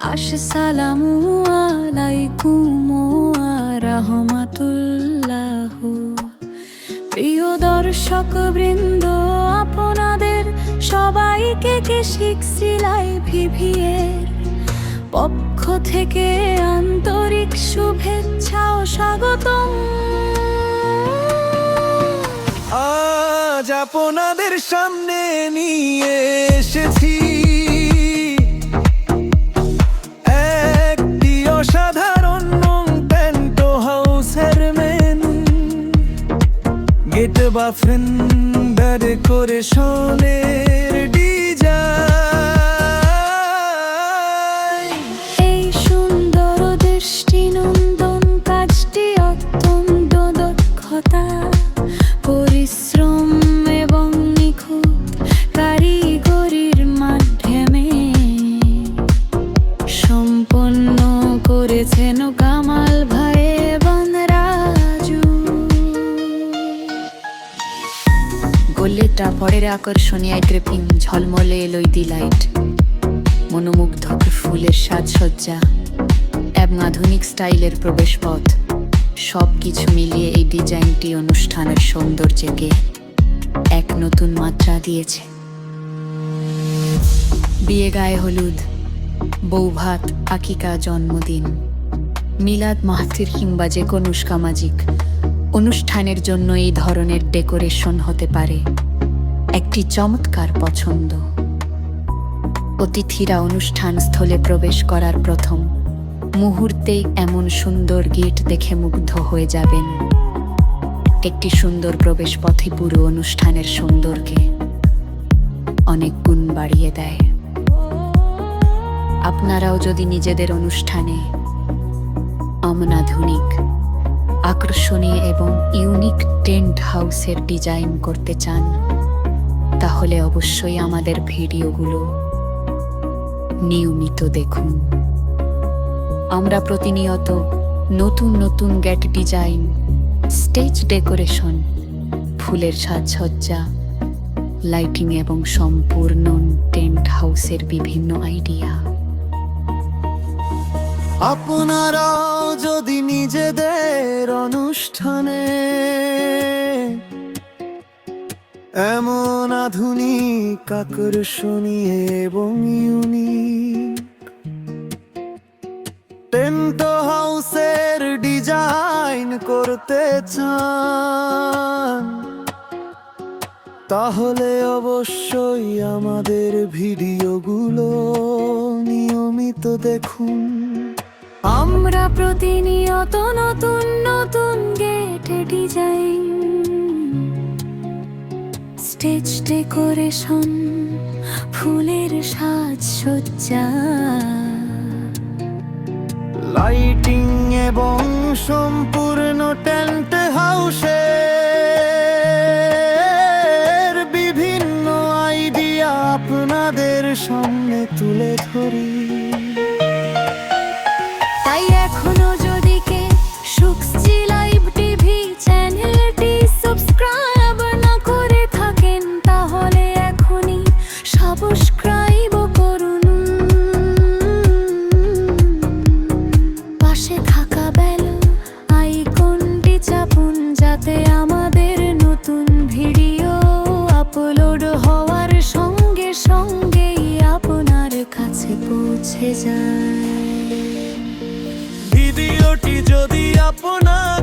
আসসালামু আলাইকুম ওয়া রাহমাতুল্লাহ। প্রিয় দর্শক বৃন্দ, আপনাদের সবাইকে কেশিক সিলাই ভিভিয়ের পক্ষ থেকে আন্তরিক শুভেচ্ছা ও স্বাগতম। আজ আপনাদের সামনে নিয়ে এসেছি একটি অসাধারণ পেন্টো হাউসের মেনু। গেট বা ফেন্ডার ডেকোরেশনের ডিজাইন, এই সুন্দর দৃষ্টিনন্দন কাজটি অত্যন্ত দক্ষতা, পরিশ্রম এবং নিখুঁত কারিগরির মাধ্যমে সম্পন্ন করেছেন কামাল ভাই এবং রাজু। গোলেটা পরের আকর্ষণীয় ড্রেপিং, ঝলমলে এলইডি লাইট, মনোমুগ্ধক ফুলের সাজসজ্জা এবং আধুনিক স্টাইলের প্রবেশপথ, সবকিছু মিলিয়ে এই ডিজাইনটি অনুষ্ঠানের সৌন্দর্যকে এক নতুন মাত্রা দিয়েছে। বিয়ে, গায়ে হলুদ, বৌভাত, আকিকা, জন্মদিন, মিলাদ, মাহফিল কিংবা যে কোনো সামাজিক অনুষ্ঠানের জন্য এই ধরনের ডেকোরেশন হতে পারে একটি চমৎকার পছন্দ। অতিথিরা অনুষ্ঠান স্থলে প্রবেশ করার প্রথম মুহূর্তেই এমন সুন্দর গেট দেখে মুগ্ধ হয়ে যাবেন। একটি সুন্দর প্রবেশ পথে পুরো অনুষ্ঠানের সৌন্দর্যকে অনেক গুণ বাড়িয়ে দেয়। আপনারাও যদি নিজেদের অনুষ্ঠানে এমন আধুনিক, আকর্ষণীয় এবং ইউনিক টেন্ট হাউসের ডিজাইন করতে চান, তাহলে অবশ্যই আমাদের ভিডিওগুলো নিয়মিত দেখুন। আমরা প্রতিনিয়ত নতুন নতুন গেট ডিজাইন, স্টেজ ডেকোরেশন, ফুলের সাজসজ্জা, লাইটিং এবং সম্পূর্ণ টেন্ট হাউসের বিভিন্ন আইডিয়া। আপনারাও যদি নিজেদের অনুষ্ঠানে এমন আধুনিক, আকর্ষণীয় এবং ইউনিক টেন্টো হাউসের ডিজাইন করতে চান, তাহলে অবশ্যই আমাদের ভিডিওগুলো নিয়মিত দেখুন। আমরা প্রতিনিয়ত নতুন নতুন গেট ডিজাইন, স্টেজ ডেকোরেশন, ফুলের সাজসজ্জা, লাইটিং এবং সম্পূর্ণ টেন্ট হাউসের বিভিন্ন আইডিয়া আপনাদের সামনে তুলে ধরি। তাই এখনো যদি কে সুখসি লাইভ টিভি চ্যানেলটি সাবস্ক্রাইব না করে থাকেন, তাহলে এখনই সাবস্ক্রাইব করুন। পাশে থাকা বেল আইকনটি চাপুন, যাতে আমাদের নতুন ভিডিও আপলোড হওয়ার সঙ্গে সঙ্গেই আপনার কাছে পৌঁছে যায়। ভিডিওটি যদি আপনার